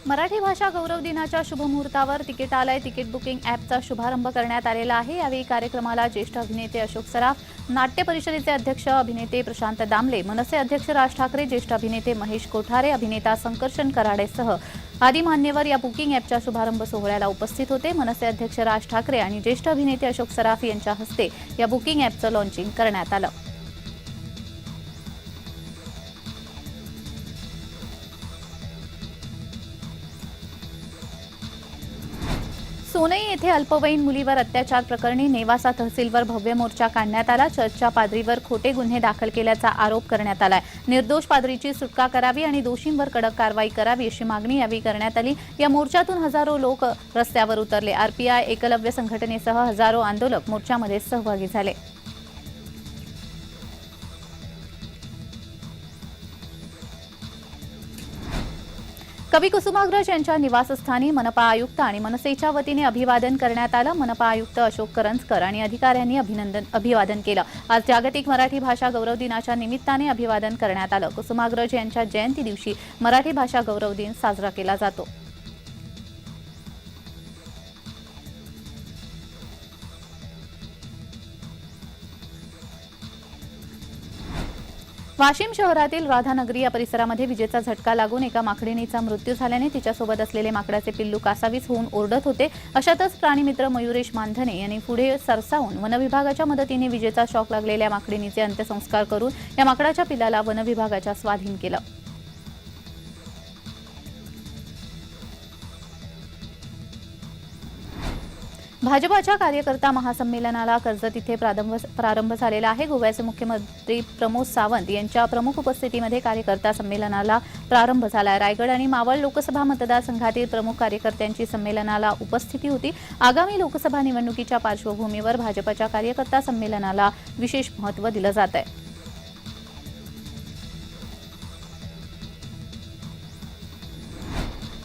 मराठी भाषा गौरव दिनाच्या शुभमुहूर्तावर तिकीटालय ticket booking ॲपचा शुभारंभ करण्यात आलेला आहे। यावेळी कार्यक्रमाला ज्येष्ठ अभिनेते अशोक सराफ, नाट्य परिषदेचे अध्यक्ष अभिनेते प्रशांत दामले, मनसे अध्यक्ष राज ठाकरे, ज्येष्ठ अभिनेते महेश कोठारे, अभिनेता संकर्षण कराडेसह आदी मान्यवर या बुकिंग ॲपच्या शुभारंभ सोहळ्याला उपस्थित होते। मनसे अध्यक्ष राज ठाकरे आणि ज्येष्ठ अभिनेते अशोक सराफ यांच्या हस्ते या बुकिंग ॲपचं लॉन्चिंग करण्यात आलं। सोनई येथे अल्पवयीन मुलीवर अत्याचार प्रकरणी नेवासा तहसीलवर भव्य मोर्चा काढण्यात आला। चर्चच्या पाद्रीवर खोटे गुन्हे दाखल केल्याचा आरोप करण्यात आलाय। निर्दोष पाद्रीची सुटका करावी आणि दोषींवर कडक कारवाई करावी अशी मागणी यावेळी करण्यात आली। या मोर्चातून हजारो लोक रस्त्यावर उतरले। आरपीआय एकलव्य संघटनेसह हजारो आंदोलक मोर्चामध्ये सहभागी झाले। कवी कुसुमाग्रज यांच्या निवासस्थानी मनपा आयुक्त आणि मनसेच्या वतीने अभिवादन करण्यात आलं। मनपा आयुक्त अशोक करंजकर आणि अधिकाऱ्यांनी अभिवादन केलं। आज जागतिक मराठी भाषा गौरव दिनाच्या निमित्ताने अभिवादन करण्यात आलं। कुसुमाग्रज यांच्या जयंती दिवशी मराठी भाषा गौरव दिन साजरा केला जातो। वाशिम शहरातील राधानगरी या परिसरामध्ये विजेचा झटका लागून एका माकडिणीचा मृत्यू झाल्याने तिच्यासोबत असलेले माकडाचे पिल्लू कासावीस होऊन ओरडत होते। अशातच प्राणीमित्र मयुरेश मानधने यांनी पुढे सरसावून वनविभागाच्या मदतीने विजेचा शॉक लागलेल्या माकडिणीचे अंत्यसंस्कार करून या माकडाच्या पिल्लाला वनविभागाच्या स्वाधीन केलं। भाजपाच्या कार्यकर्ता महासंमेलनाला कर्जत इथे प्रारंभ झालेला आहे। गोव्याचे मुख्यमंत्री प्रमोद सावंत यांच्या प्रमुख उपस्थितीमध्ये कार्यकर्ता संमेलनाला प्रारंभ झाला। रायगड आणि मावळ लोकसभा मतदारसंघातील प्रमुख कार्यकर्त्यांची संमेलनाला उपस्थिती होती। आगामी लोकसभा निवडणुकीच्या पार्श्वभूमीवर भाजपाच्या कार्यकर्ता संमेलनाला विशेष महत्त्व दिलं जात आहे।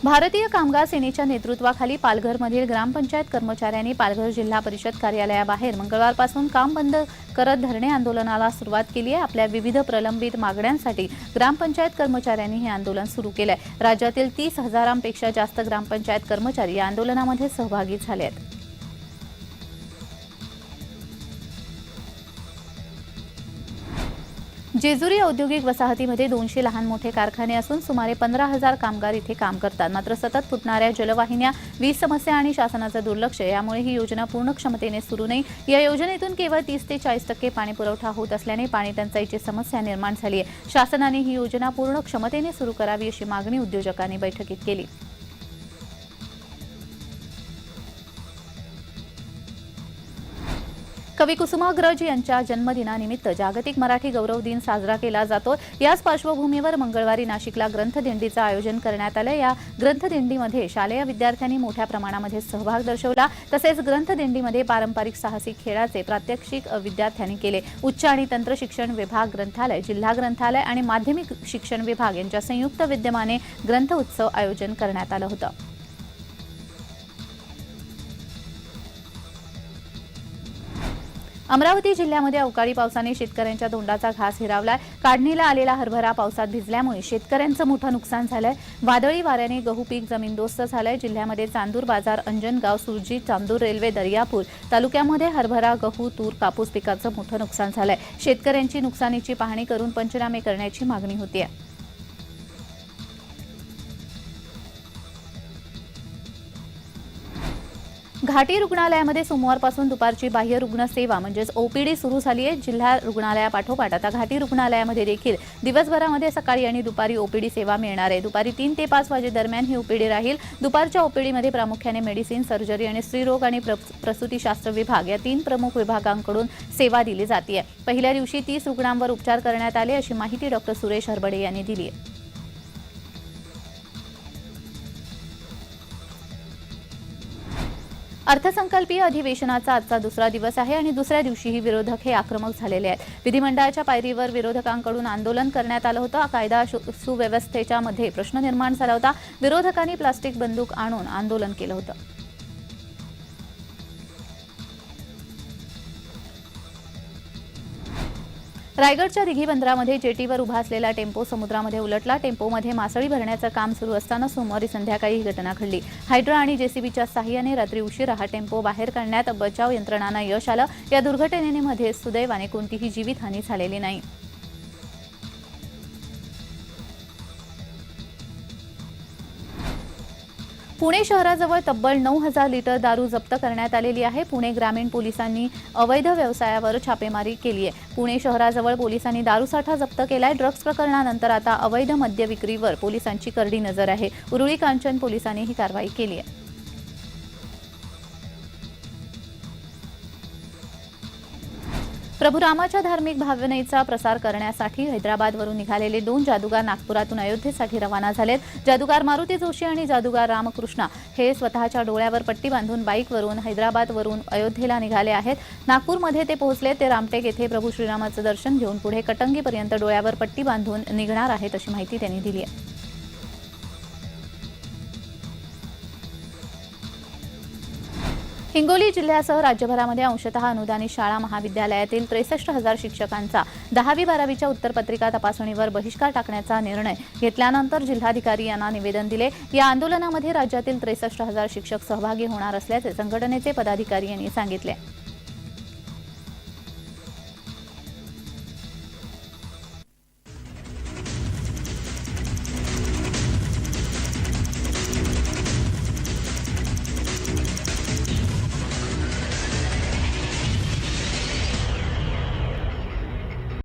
भारतीय कामगार सेनेच्या नेतृत्वाखाली पालघरमधील ग्रामपंचायत कर्मचाऱ्यांनी पालघर जिल्हा परिषद कार्यालयाबाहेर मंगळवारपासून काम बंद करत धरणे आंदोलनाला सुरुवात केली आहे। आपल्या विविध प्रलंबित मागण्यांसाठी ग्रामपंचायत कर्मचाऱ्यांनी हे आंदोलन सुरू केले आहे। राज्यातील 30,000पेक्षा जास्त ग्रामपंचायत कर्मचारी या आंदोलनामध्ये सहभागी झाले आहेत। जेजुरी औद्योगिक वसाहतीमध्ये 200 लहान मोठे कारखाने असून सुमारे 15,000 कामगार इथे काम करतात। मात्र सतत फुटणाऱ्या जलवाहिन्या, वीज समस्या आणि शासनाचं दुर्लक्ष यामुळे ही योजना पूर्ण क्षमतेने सुरू नाही। या योजनेतून केवळ 30 ते 40% पाणी पुरवठा होत असल्याने पाणी टंचाईची समस्या निर्माण झाली आहे। शासनाने ही योजना पूर्ण क्षमतेने सुरू करावी अशी मागणी उद्योजकांनी बैठकीत केली। कवी कुसुमाग्रज यांच्या जन्मदिनानिमित्त जागतिक मराठी गौरव दिन साजरा केला जातो। याच पार्श्वभूमीवर मंगळवारी नाशिकला ग्रंथदिंडीचं आयोजन करण्यात आलं। या ग्रंथदिंडीमध्ये शालेय विद्यार्थ्यांनी मोठ्या प्रमाणामध्ये सहभाग दर्शवला। तसेच ग्रंथदिंडीमध्ये पारंपरिक साहसी खेळाचे प्रात्यक्षिक विद्यार्थ्यांनी केले। उच्च आणि तंत्र शिक्षण विभाग, ग्रंथालय, जिल्हा ग्रंथालय आणि माध्यमिक शिक्षण विभाग यांच्या संयुक्त विद्यमाने ग्रंथ उत्सव आयोजन करण्यात आलं होतं। अमरावती जिल्ह्यामध्ये अवकाळी पावसाने शेतकऱ्यांच्या तोंडाचा घास हिरावलाय। काढणीला आलेला हरभरा पावसात भिजल्यामुळे शेतकऱ्यांचं मोठं नुकसान झालंय। वादळी वाऱ्याने गहू पीक जमीनदोस्त झालंय। जिल्ह्यामध्ये चांदूर बाजार, अंजनगाव, सुरजी, चांदूर रेल्वे, दर्यापूर तालुक्यामध्ये हरभरा, गहू, तूर, कापूस पिकाचं मोठं नुकसान झालंय। शेतकऱ्यांची नुकसानीची पाहणी करून पंचनामे करण्याची मागणी होतीये। घाटी रुग्णालयामध्ये सोमवारपासून दुपारची बाह्य रुग्ण सेवा म्हणजेच ओपीडी सुरू झाली आहे। जिल्हा रुग्णालयापाठोपाठ आता घाटी रुग्णालयामध्ये देखील दिवसभरामध्ये सकाळी आणि दुपारी ओपीडी सेवा मिळणार आहे। दुपारी 3 ते 5 वाजेदरम्यान ही ओपीडी राहील। दुपारच्या ओपीडीमध्ये प्रामुख्याने मेडिसिन, सर्जरी आणि स्त्रीरोग आणि प्रसूतीशास्त्र विभाग या 3 प्रमुख विभागांकडून सेवा दिली जाते। पहिल्या दिवशी 30 रुग्णांवर उपचार करण्यात आले अशी माहिती डॉ. सुरेश हरबडे यांनी दिली आहे। अर्थसंकल्पीय अधिवेशनाचा आजचा दुसरा दिवस आहे आणि दुसऱ्या दिवशीही विरोधक हे आक्रमक झालेले आहेत। विधिमंडळाच्या पायरीवर विरोधकांकडून आंदोलन करण्यात आलं होतं। कायदा सुव्यवस्थेच्या मध्ये प्रश्न निर्माण झाला होता। विरोधकांनी प्लास्टिक बंदूक आणून आंदोलन केलं होतं। रायगडच्या दिघी बंदरामध्ये जेटीवर उभा असलेला टेम्पो समुद्रामध्ये उलटला। टेम्पोमध्ये मासळी भरण्याचं काम सुरू असताना सोमवारी संध्याकाळी ही घटना घडली। हायड्रा आणि जेसीबीच्या सहाय्याने रात्री उशिरा हा टेम्पो बाहेर काढण्यात बचाव यंत्रणांना यश आलं। या दुर्घटनेमध्ये सुदैवाने कोणतीही जीवितहानी झालेली नाही। पुणे शहराजवळ तब्बल 9,000 लिटर दारू जप्त करण्यात आलेली आहे। पुणे ग्रामीण पोलिसांनी अवैध व्यवसायावर छापेमारी केली आहे। पुणे शहराजवळ पोलिसांनी दारूसाठा जप्त केलाय। ड्रग्ज प्रकरणानंतर आता अवैध मद्य विक्रीवर पोलिसांची करडी नजर आहे। उरुळी कांचन पोलिसांनी ही कारवाई केली आहे। प्रभू रामाच्या धार्मिक भावनेचा प्रसार करण्यासाठी हैदराबादवरून निघालेले 2 जादूगार नागपुरातून अयोध्येसाठी रवाना झालेत। जादूगार मारुती जोशी आणि जादूगार रामकृष्णा हे स्वतःच्या डोळ्यावर पट्टी बांधून बाईकवरून हैदराबादवरून अयोध्येला निघाले आहेत। नागपूरमध्ये ते पोहोचले ते रामटेक येथे प्रभू श्रीरामाचं दर्शन घेऊन पुढे कटंगीपर्यंत डोळ्यावर पट्टी बांधून निघणार आहेत अशी माहिती त्यांनी दिली आहे। हिंगोली जिल्ह्यासह राज्यभरामध्ये अंशतः अनुदानित शाळा महाविद्यालयातील 63,000 शिक्षकांचा 10वी-12वीच्या उत्तरपत्रिका तपासणीवर बहिष्कार टाकण्याचा निर्णय घेतल्यानंतर जिल्हाधिकारी यांना निवेदन दिले। या आंदोलनामध्ये राज्यातील 63,000 शिक्षक सहभागी होणार असल्याचे संघटनेचे पदाधिकारी यांनी सांगितले।